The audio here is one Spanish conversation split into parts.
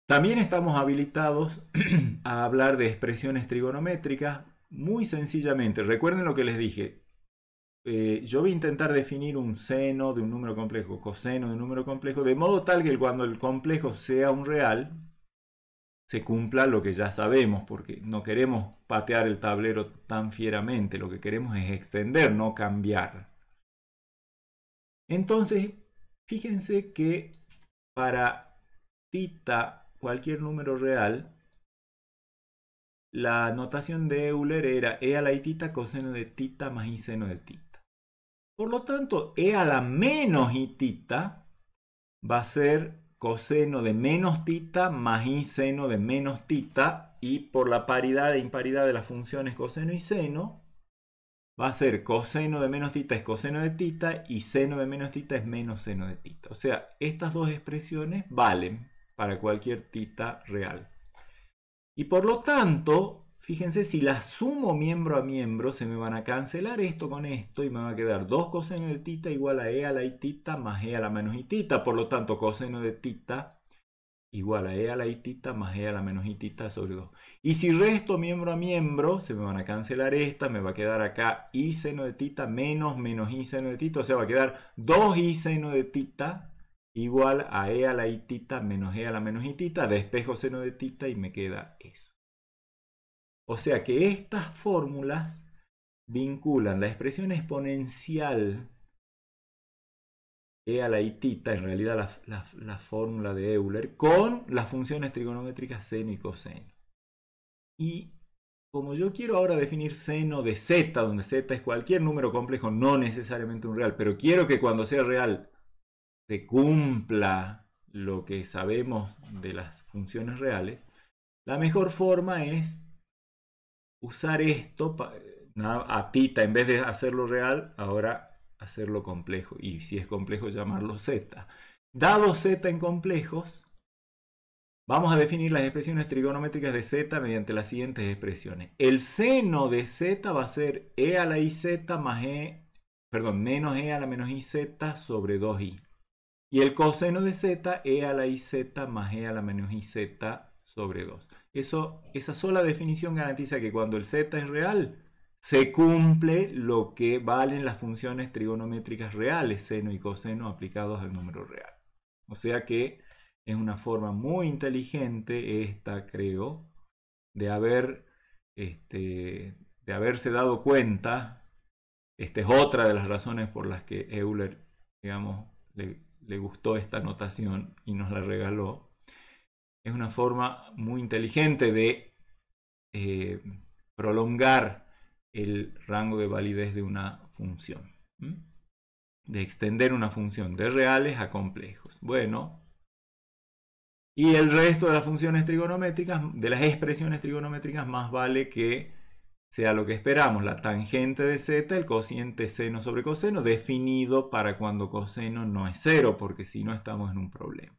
También estamos habilitados a hablar de expresiones trigonométricas muy sencillamente. Recuerden lo que les dije. Yo voy a intentar definir un seno de un número complejo, coseno de un número complejo, de modo tal que cuando el complejo sea un real, se cumpla lo que ya sabemos, porque no queremos patear el tablero tan fieramente, lo que queremos es extender, no cambiar. Entonces, fíjense que para tita, cualquier número real, la notación de Euler era e a la i tita coseno de tita más i seno de tita. Por lo tanto, e a la menos i tita va a ser coseno de menos tita más i seno de menos tita, y por la paridad e imparidad de las funciones coseno y seno, va a ser coseno de menos tita es coseno de tita y seno de menos tita es menos seno de tita. O sea, estas dos expresiones valen para cualquier tita real. Y por lo tanto, fíjense, si las sumo miembro a miembro, se me van a cancelar esto con esto y me va a quedar 2 coseno de tita igual a e a la i tita más e a la menos i tita. Por lo tanto, coseno de tita igual a e a la i tita más e a la menos i tita sobre 2. Y si resto miembro a miembro, se me van a cancelar estas, me va a quedar acá i seno de tita menos i seno de tita, o sea, va a quedar 2i seno de tita igual a e a la i tita menos e a la menos i tita, despejo seno de tita y me queda eso. O sea que estas fórmulas vinculan la expresión exponencial e a la i tita, en realidad la fórmula de Euler, con las funciones trigonométricas seno y coseno. Y como yo quiero ahora definir seno de z, donde z es cualquier número complejo, no necesariamente un real, pero quiero que cuando sea real se cumpla lo que sabemos de las funciones reales, la mejor forma es usar esto a tita, en vez de hacerlo real, ahora hacerlo complejo, y si es complejo llamarlo z. Dado z en complejos, vamos a definir las expresiones trigonométricas de z mediante las siguientes expresiones. El seno de z va a ser e a la iz más menos e a la menos iz sobre 2i. Y el coseno de z, e a la iz más e a la menos iz sobre 2. Esa sola definición garantiza que cuando el z es real, se cumple lo que valen las funciones trigonométricas reales, seno y coseno, aplicados al número real. O sea que es una forma muy inteligente esta, creo, de haberse dado cuenta. Esta es otra de las razones por las que Euler, digamos, le gustó esta notación y nos la regaló. Es una forma muy inteligente de prolongar el rango de validez de una función, de extender una función de reales a complejos. Bueno, y el resto de las funciones trigonométricas, de las expresiones trigonométricas, más vale que sea lo que esperamos, la tangente de z, el cociente seno sobre coseno, definido para cuando coseno no es 0, porque si no estamos en un problema.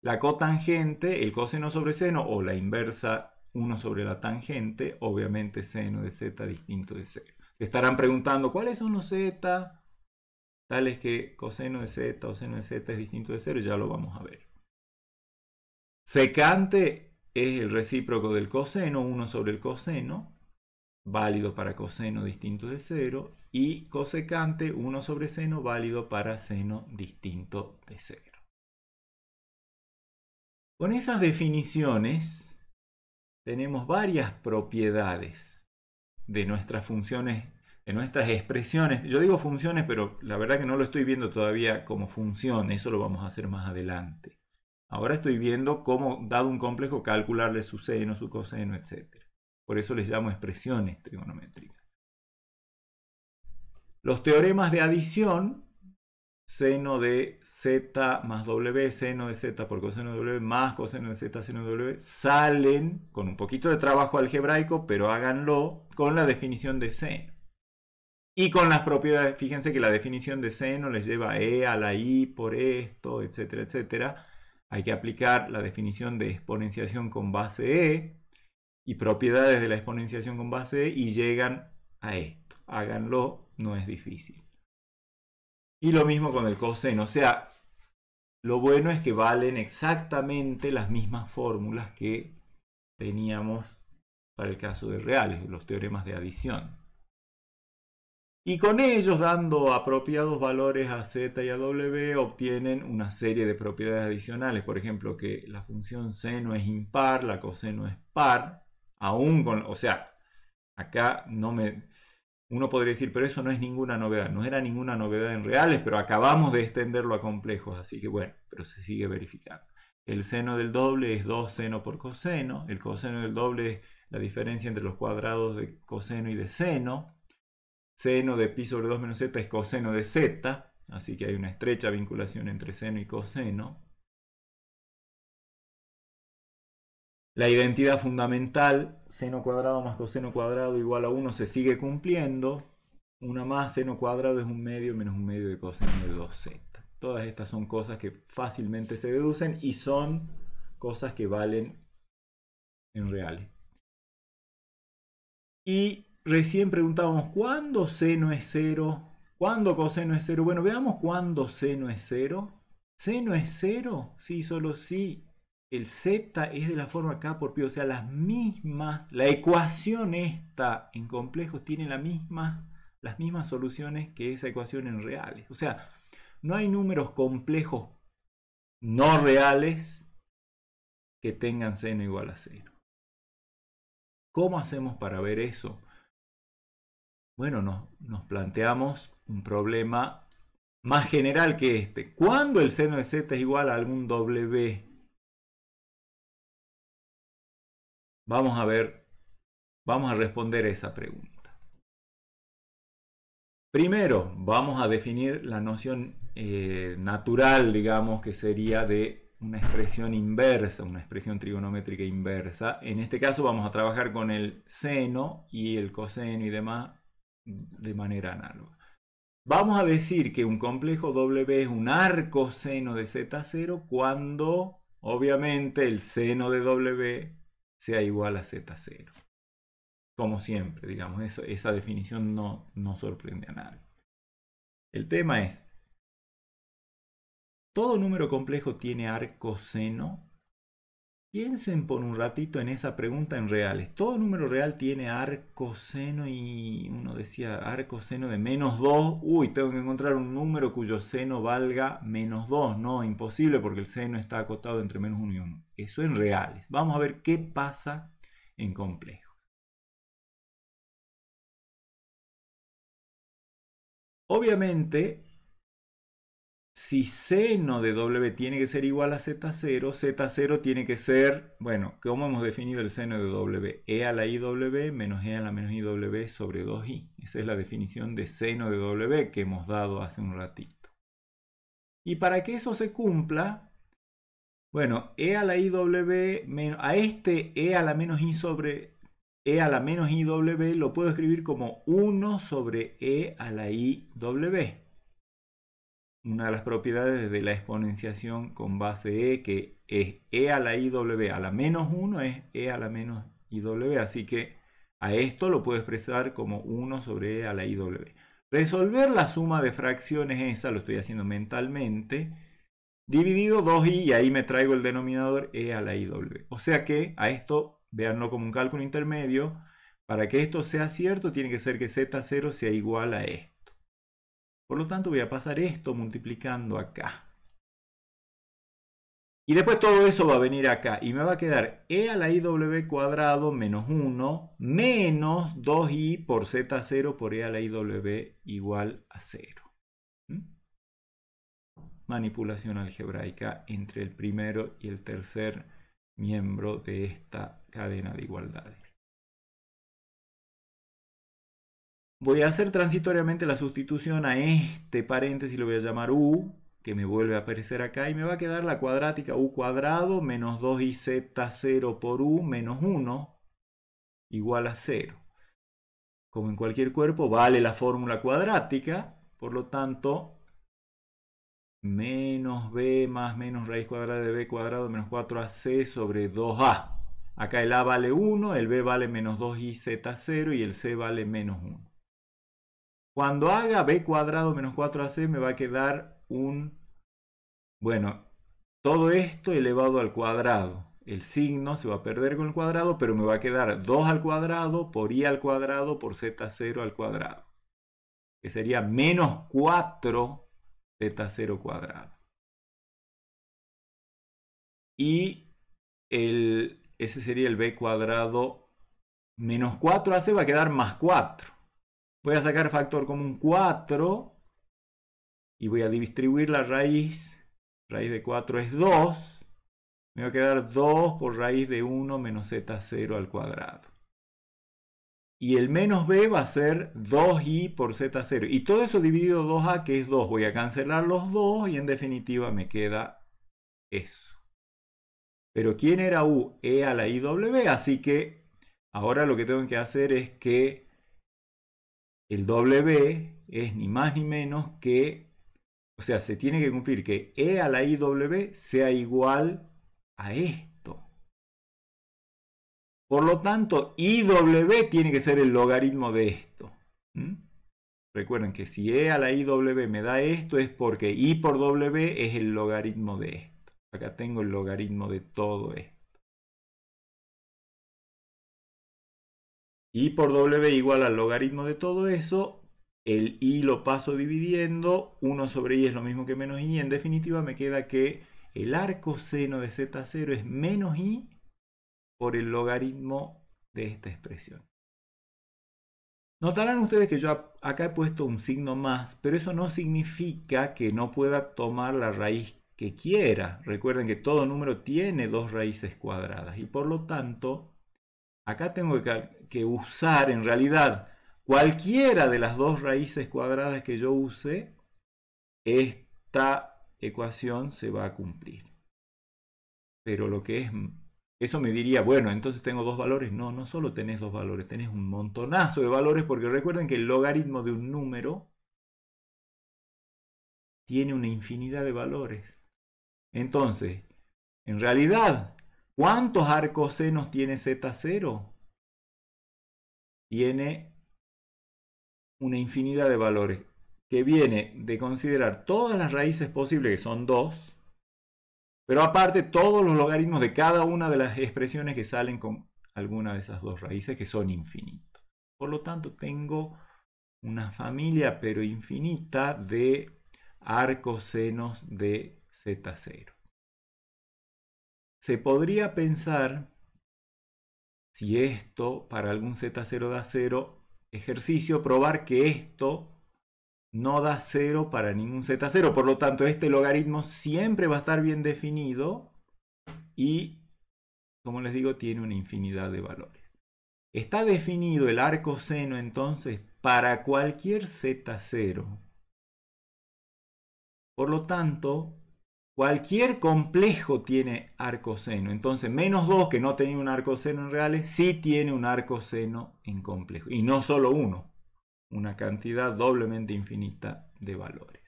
La cotangente, el coseno sobre seno, o la inversa 1 sobre la tangente, obviamente seno de z distinto de 0. Se estarán preguntando, ¿cuáles son los z? Tales que coseno de z o seno de z es distinto de 0, ya lo vamos a ver. Secante es el recíproco del coseno, 1 sobre el coseno, válido para coseno distinto de 0, y cosecante, 1 sobre seno, válido para seno distinto de 0. Con esas definiciones tenemos varias propiedades de nuestras funciones, de nuestras expresiones. Yo digo funciones, pero la verdad que no lo estoy viendo todavía como función, eso lo vamos a hacer más adelante. Ahora estoy viendo cómo, dado un complejo, calcularle su seno, su coseno, etc. Por eso les llamo expresiones trigonométricas. Los teoremas de adición, seno de z más w, seno de z por coseno de w, más coseno de z, seno de w, salen con un poquito de trabajo algebraico, pero háganlo con la definición de seno. Y con las propiedades, fíjense que la definición de seno les lleva e a la i por esto, etcétera, etcétera. Hay que aplicar la definición de exponenciación con base e y propiedades de la exponenciación con base e y llegan a esto. Háganlo, no es difícil. Y lo mismo con el coseno, o sea, Lo bueno es que valen exactamente las mismas fórmulas que teníamos para el caso de reales, los teoremas de adición. Y con ellos, dando apropiados valores a z y a w, obtienen una serie de propiedades adicionales. Por ejemplo, que la función seno es impar, la coseno es par, aún con, o sea, acá uno podría decir, pero eso no es ninguna novedad. No era ninguna novedad en reales, pero acabamos de extenderlo a complejos, así que bueno, pero se sigue verificando. El seno del doble es 2 seno por coseno. El coseno del doble es la diferencia entre los cuadrados de coseno y de seno. Seno de pi sobre 2 menos z es coseno de z, así que hay una estrecha vinculación entre seno y coseno. La identidad fundamental, seno cuadrado más coseno cuadrado igual a 1, se sigue cumpliendo. Una más, seno cuadrado es 1/2 menos 1/2 de coseno de 2z. Todas estas son cosas que fácilmente se deducen y son cosas que valen en reales. Y recién preguntábamos, ¿cuándo seno es 0? ¿Cuándo coseno es 0? Bueno, veamos cuándo seno es 0. ¿Seno es 0? Sí, solo si el z es de la forma k por pi. O sea, las mismas, la ecuación esta en complejos tiene las mismas soluciones que esa ecuación en reales. O sea, no hay números complejos no reales que tengan seno igual a 0. ¿Cómo hacemos para ver eso? Bueno, nos planteamos un problema más general que este. ¿Cuándo el seno de z es igual a algún w? Vamos a ver, vamos a responder esa pregunta. Primero, vamos a definir la noción natural, digamos, que sería de una expresión inversa, una expresión trigonométrica inversa. En este caso vamos a trabajar con el seno y el coseno y demás de manera análoga. Vamos a decir que un complejo W es un arcoseno de Z0 cuando, obviamente, el seno de W sea igual a Z0. Como siempre, digamos, esa definición no sorprende a nadie. El tema es, ¿todo número complejo tiene arcoseno? Piensen por un ratito en esa pregunta en reales. ¿Todo número real tiene arcoseno? Y uno decía arcoseno de menos 2. Uy, tengo que encontrar un número cuyo seno valga menos 2. No, imposible porque el seno está acotado entre menos 1 y 1. Eso en reales. Vamos a ver qué pasa en complejos. Obviamente, si seno de W tiene que ser igual a Z0, Z0 tiene que ser, bueno, ¿cómo hemos definido el seno de W? E a la IW menos E a la menos IW sobre 2i. Esa es la definición de seno de W que hemos dado hace un ratito. Y para que eso se cumpla, bueno, E a la IW, a este E a la menos I sobre E a la menos IW lo puedo escribir como 1 sobre E a la IW. Una de las propiedades de la exponenciación con base e, que es e a la iw a la menos 1, es e a la menos iw. Así que a esto lo puedo expresar como 1 sobre e a la iw. Resolver la suma de fracciones esa, lo estoy haciendo mentalmente, dividido 2i y ahí me traigo el denominador e a la iw. O sea que a esto, véanlo como un cálculo intermedio, para que esto sea cierto tiene que ser que z0 sea igual a esto. Por lo tanto voy a pasar esto multiplicando acá. Y después todo eso va a venir acá. Y me va a quedar e a la iw cuadrado menos 1 menos 2i por z0 por e a la iw igual a 0. Manipulación algebraica entre el primero y el tercer miembro de esta cadena de igualdades. Voy a hacer transitoriamente la sustitución a este paréntesis, lo voy a llamar u, que me vuelve a aparecer acá, y me va a quedar la cuadrática u cuadrado menos 2iz0 por u menos 1 igual a 0. Como en cualquier cuerpo vale la fórmula cuadrática, por lo tanto, menos b más menos raíz cuadrada de b cuadrado menos 4ac sobre 2a. Acá el a vale 1, el b vale menos 2iz0 y el c vale menos 1. Cuando haga b cuadrado menos 4ac me va a quedar un... Bueno, todo esto elevado al cuadrado. El signo se va a perder con el cuadrado, pero me va a quedar 2 al cuadrado por i al cuadrado por z0 al cuadrado, que sería menos 4 z0 cuadrado. Y ese sería el b cuadrado menos 4ac, va a quedar más 4. Voy a sacar factor común 4 y voy a distribuir la raíz. Raíz de 4 es 2. Me va a quedar 2 por raíz de 1 menos z0 al cuadrado. Y el menos b va a ser 2i por z0. Y todo eso dividido 2a, que es 2. Voy a cancelar los 2 y en definitiva me queda eso. Pero ¿quién era u? E a la iw. Así que ahora lo que tengo que hacer es que el w es ni más ni menos que... O sea, se tiene que cumplir que e a la iw sea igual a esto. Por lo tanto, iw tiene que ser el logaritmo de esto. Recuerden que si e a la iw me da esto es porque i por w es el logaritmo de esto. Acá tengo el logaritmo de todo esto. I por w igual al logaritmo de todo eso. El i lo paso dividiendo. 1 sobre i es lo mismo que menos i. En definitiva me queda que el arcoseno de z0 es menos i por el logaritmo de esta expresión. Notarán ustedes que yo acá he puesto un signo más, pero eso no significa que no pueda tomar la raíz que quiera. Recuerden que todo número tiene dos raíces cuadradas y por lo tanto acá tengo que usar en realidad cualquiera de las dos raíces cuadradas que yo use, esta ecuación se va a cumplir. Pero lo que es... Eso me diría, bueno, entonces tengo dos valores. No, no solo tenés dos valores, tenés un montonazo de valores, porque recuerden que el logaritmo de un número tiene una infinidad de valores. Entonces, en realidad, ¿cuántos arcosenos tiene z0? Tiene una infinidad de valores, que viene de considerar todas las raíces posibles, que son 2, pero aparte todos los logaritmos de cada una de las expresiones que salen con alguna de esas dos raíces, que son infinitos. Por lo tanto, tengo una familia pero infinita de arcosenos de z0. Se podría pensar, si esto para algún z0 da 0, ejercicio, probar que esto no da 0 para ningún z0. Por lo tanto, este logaritmo siempre va a estar bien definido y, como les digo, tiene una infinidad de valores. Está definido el arcoseno entonces para cualquier z0. Por lo tanto, cualquier complejo tiene arcoseno. Entonces, menos 2, que no tenía un arcoseno en reales, sí tiene un arcoseno en complejo. Y no solo uno. Una cantidad doblemente infinita de valores.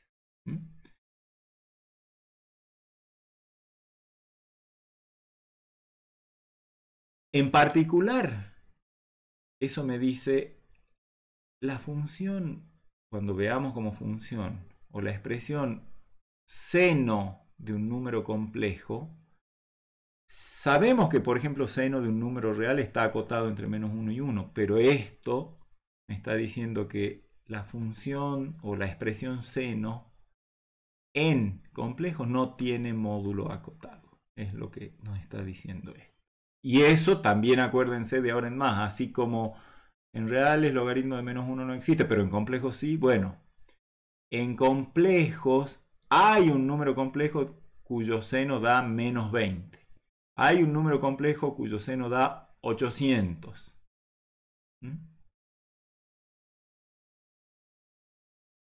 En particular, eso me dice la función, cuando veamos como función, o la expresión seno de un número complejo, sabemos que, por ejemplo, seno de un número real está acotado entre menos 1 y 1, pero esto me está diciendo que la función o la expresión seno en complejo no tiene módulo acotado. Es lo que nos está diciendo esto. Y eso también acuérdense de ahora en más, así como en reales logaritmo de menos 1 no existe, pero en complejos sí. Bueno, en complejos hay un número complejo cuyo seno da menos 20. Hay un número complejo cuyo seno da 800.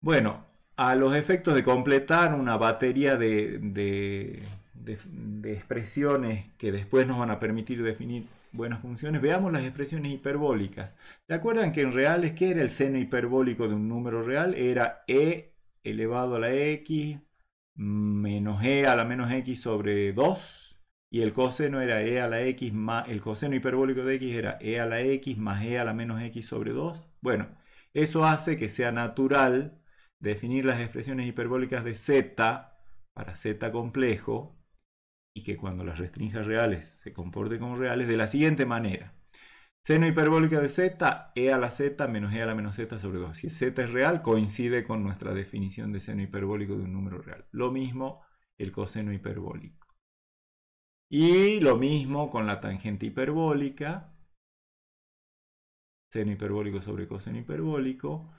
Bueno, a los efectos de completar una batería de expresiones que después nos van a permitir definir buenas funciones, veamos las expresiones hiperbólicas. ¿Se acuerdan que en reales qué era el seno hiperbólico de un número real? Era e elevado a la x menos e a la menos x sobre 2, y el coseno era e a la x más, el coseno hiperbólico de x era e a la x más e a la menos x sobre 2. Bueno, eso hace que sea natural definir las expresiones hiperbólicas de z para z complejo y que cuando las restrinja reales se comporte como reales de la siguiente manera. Seno hiperbólico de z, e a la z menos e a la menos z sobre 2. Si z es real, coincide con nuestra definición de seno hiperbólico de un número real. Lo mismo el coseno hiperbólico. Y lo mismo con la tangente hiperbólica. Seno hiperbólico sobre coseno hiperbólico.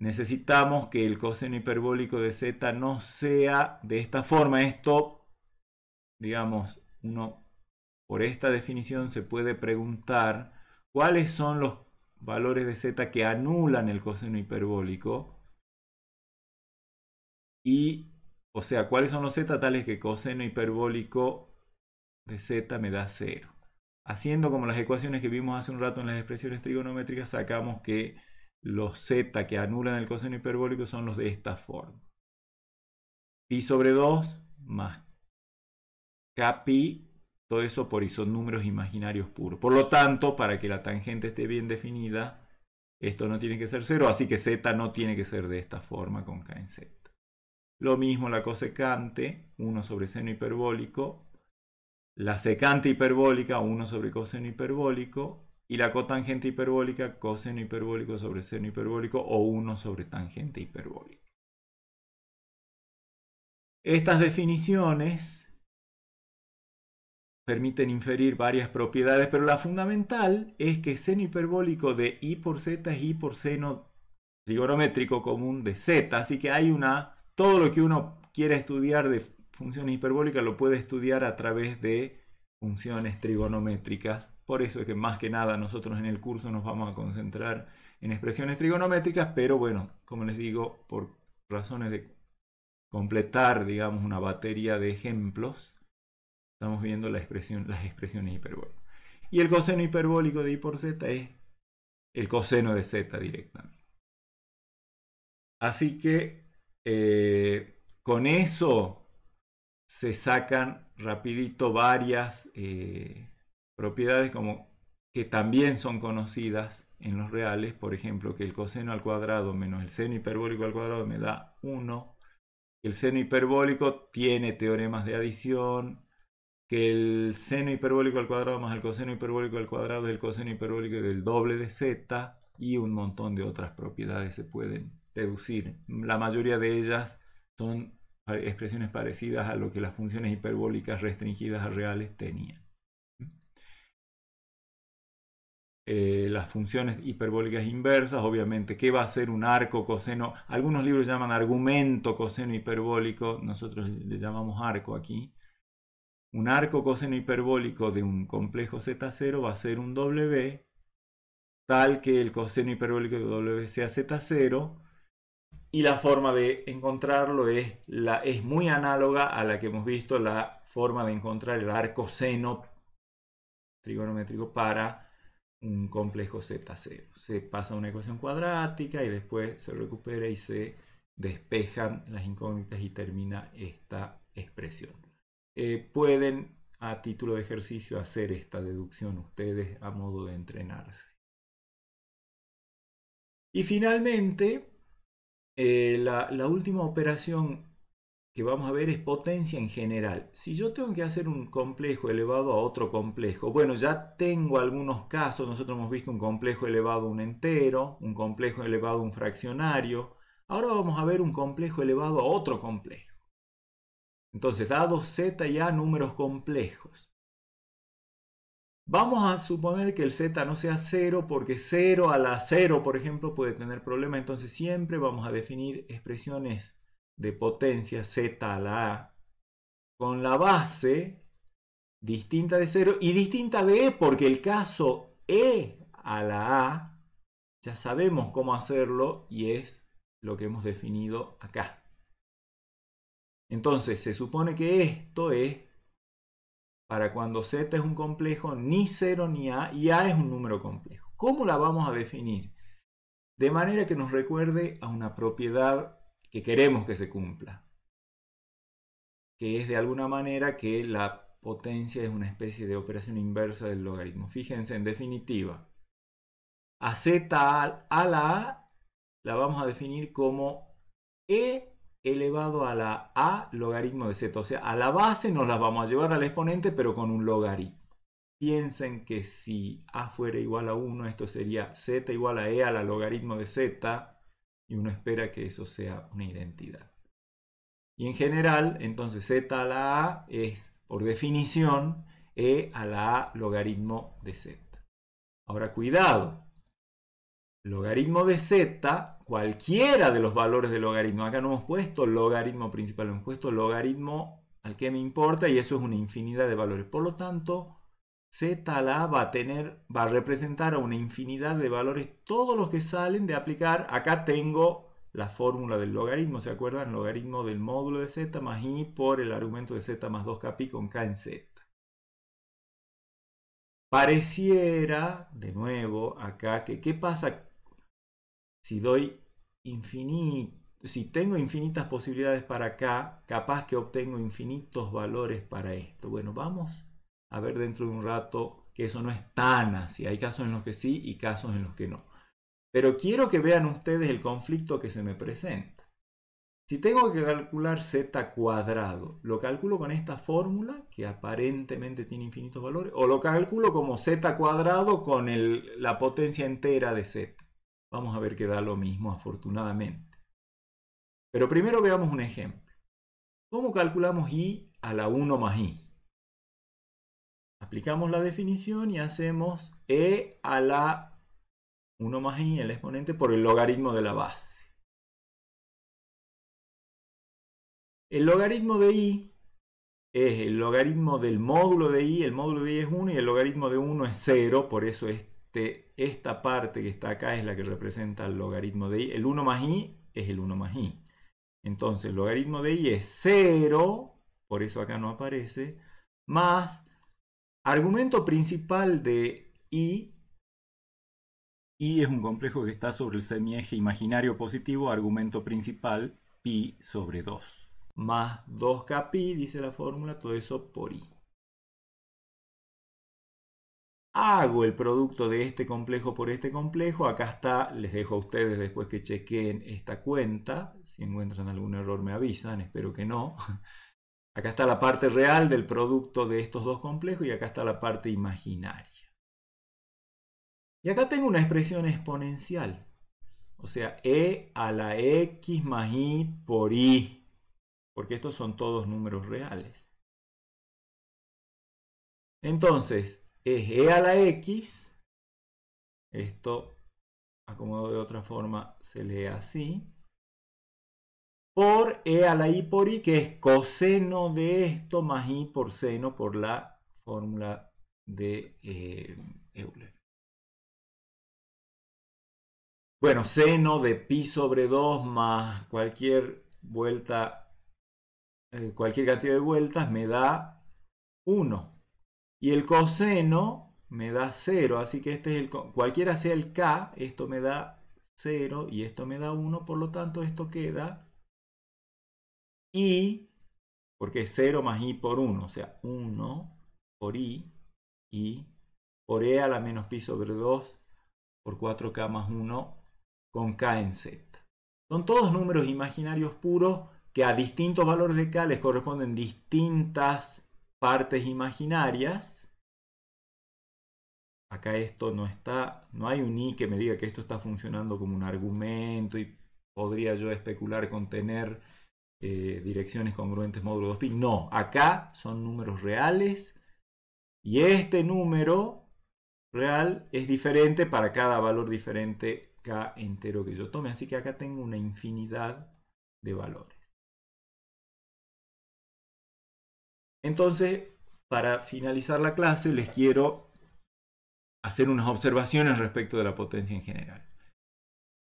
Necesitamos que el coseno hiperbólico de z no sea de esta forma. Esto, digamos, uno por esta definición se puede preguntar cuáles son los valores de z que anulan el coseno hiperbólico. Y, o sea, cuáles son los z tales que coseno hiperbólico de z me da 0. Haciendo como las ecuaciones que vimos hace un rato en las expresiones trigonométricas, sacamos que los z que anulan el coseno hiperbólico son los de esta forma. Pi sobre 2 más kpi, todo eso por ahí son números imaginarios puros. Por lo tanto, para que la tangente esté bien definida, esto no tiene que ser 0, así que z no tiene que ser de esta forma con k en z. Lo mismo la cosecante, 1 sobre seno hiperbólico, la secante hiperbólica, 1 sobre coseno hiperbólico, y la cotangente hiperbólica, coseno hiperbólico sobre seno hiperbólico, o 1 sobre tangente hiperbólica. Estas definiciones permiten inferir varias propiedades, pero la fundamental es que seno hiperbólico de i por z es i por seno trigonométrico común de z, así que hay todo lo que uno quiera estudiar de funciones hiperbólicas lo puede estudiar a través de funciones trigonométricas. Por eso es que más que nada nosotros en el curso nos vamos a concentrar en expresiones trigonométricas, pero bueno, como les digo, por razones de completar, digamos, una batería de ejemplos, estamos viendo las expresiones hiperbólicas. Y el coseno hiperbólico de i por z es el coseno de z directamente. Así que con eso se sacan rapidito varias propiedades como que también son conocidas en los reales. Por ejemplo, que el coseno al cuadrado menos el seno hiperbólico al cuadrado me da 1. El seno hiperbólico tiene teoremas de adición. Que el seno hiperbólico al cuadrado más el coseno hiperbólico al cuadrado es el coseno hiperbólico del doble de z, y un montón de otras propiedades se pueden deducir. La mayoría de ellas son expresiones parecidas a lo que las funciones hiperbólicas restringidas a reales tenían. Las funciones hiperbólicas inversas, obviamente, ¿qué va a ser un arco coseno? Algunos libros llaman argumento coseno hiperbólico, nosotros le llamamos arco aquí. Un arco coseno hiperbólico de un complejo Z0 va a ser un W, tal que el coseno hiperbólico de W sea Z0, y la forma de encontrarlo es muy análoga a la que hemos visto, la forma de encontrar el arco seno trigonométrico para un complejo Z0. Se pasa una ecuación cuadrática y después se recupera y se despejan las incógnitas y termina esta expresión. Pueden, a título de ejercicio, hacer esta deducción ustedes a modo de entrenarse. Y finalmente, la última operación que vamos a ver es potencia en general. Si yo tengo que hacer un complejo elevado a otro complejo, bueno, ya tengo algunos casos. Nosotros hemos visto un complejo elevado a un entero, un complejo elevado a un fraccionario. Ahora vamos a ver un complejo elevado a otro complejo. Entonces, dados z y a números complejos, vamos a suponer que el z no sea 0, porque 0 a la 0, por ejemplo, puede tener problema. Entonces siempre vamos a definir expresiones de potencia z a la a con la base distinta de 0 y distinta de e, porque el caso e a la a ya sabemos cómo hacerlo y es lo que hemos definido acá. Entonces se supone que esto es para cuando z es un complejo ni 0 ni a, y a es un número complejo. ¿Cómo la vamos a definir? De manera que nos recuerde a una propiedad que queremos que se cumpla, que es de alguna manera que la potencia es una especie de operación inversa del logaritmo. Fíjense, en definitiva, a z a la a la vamos a definir como e elevado a la a logaritmo de z. O sea, a la base nos la vamos a llevar al exponente, pero con un logaritmo. Piensen que si a fuera igual a 1, esto sería z igual a e a la logaritmo de z, y uno espera que eso sea una identidad. Y en general, entonces z a la a es, por definición, e a la a logaritmo de z. Ahora, cuidado. Logaritmo de z, cualquiera de los valores del logaritmo. Acá no hemos puesto logaritmo principal, hemos puesto logaritmo al que me importa, y eso es una infinidad de valores. Por lo tanto, z a la a va a representar a una infinidad de valores, todos los que salen de aplicar. Acá tengo la fórmula del logaritmo, ¿se acuerdan? Logaritmo del módulo de z más i por el argumento de z más 2kpi con k en z. Pareciera, de nuevo, acá, que ¿qué pasa si doy infinito? Si tengo infinitas posibilidades para acá, capaz que obtengo infinitos valores para esto. Bueno, vamos a ver dentro de un rato que eso no es tan así. Hay casos en los que sí y casos en los que no. Pero quiero que vean ustedes el conflicto que se me presenta. Si tengo que calcular z cuadrado, ¿lo calculo con esta fórmula que aparentemente tiene infinitos valores? ¿O lo calculo como z cuadrado con la potencia entera de z? Vamos a ver que da lo mismo, afortunadamente. Pero primero veamos un ejemplo. ¿Cómo calculamos i a la 1 más i? Aplicamos la definición y hacemos e a la 1 más i, el exponente, por el logaritmo de la base. El logaritmo de i es el logaritmo del módulo de i. El módulo de i es 1 y el logaritmo de 1 es 0. Por eso esta parte que está acá es la que representa el logaritmo de i. El 1 más i es el 1 más i. Entonces el logaritmo de i es 0. Por eso acá no aparece. Más argumento principal de i. I es un complejo que está sobre el semieje imaginario positivo. Argumento principal pi sobre 2. Más 2kpi, dice la fórmula, todo eso por i. Hago el producto de este complejo por este complejo. Acá está, les dejo a ustedes después que chequeen esta cuenta. Si encuentran algún error me avisan, espero que no. Acá está la parte real del producto de estos dos complejos y acá está la parte imaginaria. Y acá tengo una expresión exponencial. O sea, e a la x más i por i. Porque estos son todos números reales. Entonces, es e a la x. Esto, acomodado de otra forma, se lee así. Por e a la i por i, que es coseno de esto más i por seno por la fórmula de Euler. Bueno, seno de pi sobre 2 más cualquier vuelta, cualquier cantidad de vueltas me da 1. Y el coseno me da 0. Así que este es cualquiera sea el k, esto me da 0 y esto me da 1. Por lo tanto, esto queda i, porque es 0 más i por 1. O sea, 1 por i por e a la menos pi sobre 2 por 4k más 1 con k en z. Son todos números imaginarios puros que a distintos valores de k les corresponden distintas partes imaginarias. Acá esto no está, no hay un i que me diga que esto está funcionando como un argumento y podría yo especular con tener direcciones congruentes módulo 2pi. No, acá son números reales y este número real es diferente para cada valor diferente k entero que yo tome. Así que acá tengo una infinidad de valores. Entonces, para finalizar la clase, les quiero hacer unas observaciones respecto de la potencia en general.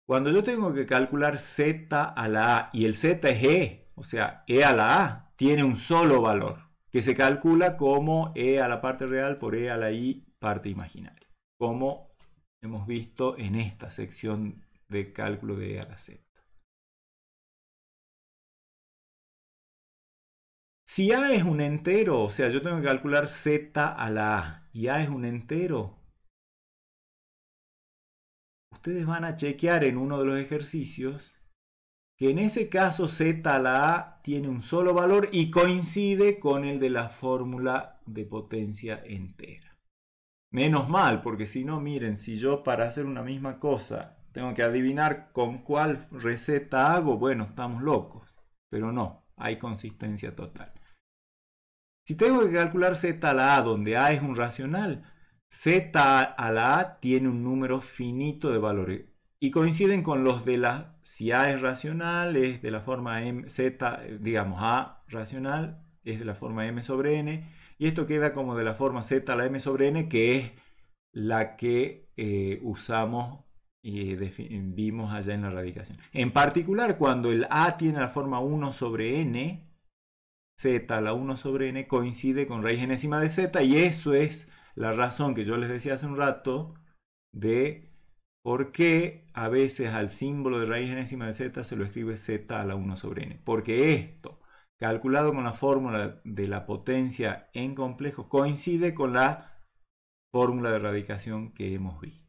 Cuando yo tengo que calcular z a la a y el z es e, o sea, e a la a tiene un solo valor que se calcula como e a la parte real por e a la i parte imaginaria, como hemos visto en esta sección de cálculo de e a la z. Si a es un entero, o sea, yo tengo que calcular z a la a y a es un entero, ustedes van a chequear en uno de los ejercicios que en ese caso z a la a tiene un solo valor y coincide con el de la fórmula de potencia entera. Menos mal, porque si no, miren, si yo para hacer una misma cosa tengo que adivinar con cuál receta hago, bueno, estamos locos. Pero no, hay consistencia total. Si tengo que calcular z a la a, donde a es un racional, z a la a tiene un número finito de valores. Y coinciden con los de la, si a es racional, es de la forma m, z, digamos, a racional, es de la forma m sobre n. Y esto queda como de la forma z a la m sobre n, que es la que usamos y vimos allá en la radicación. En particular, cuando el a tiene la forma 1 sobre n, z a la 1 sobre n coincide con raíz enésima de z, y eso es la razón que yo les decía hace un rato de por qué a veces al símbolo de raíz enésima de z se lo escribe z a la 1 sobre n. Porque esto, calculado con la fórmula de la potencia en complejos, coincide con la fórmula de radicación que hemos visto.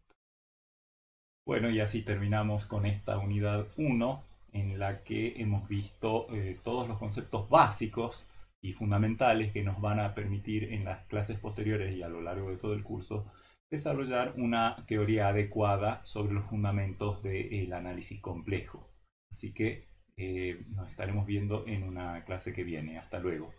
Bueno, y así terminamos con esta unidad 1, en la que hemos visto todos los conceptos básicos y fundamentales que nos van a permitir en las clases posteriores y a lo largo de todo el curso desarrollar una teoría adecuada sobre los fundamentos del análisis complejo. Así que nos estaremos viendo en una clase que viene. Hasta luego.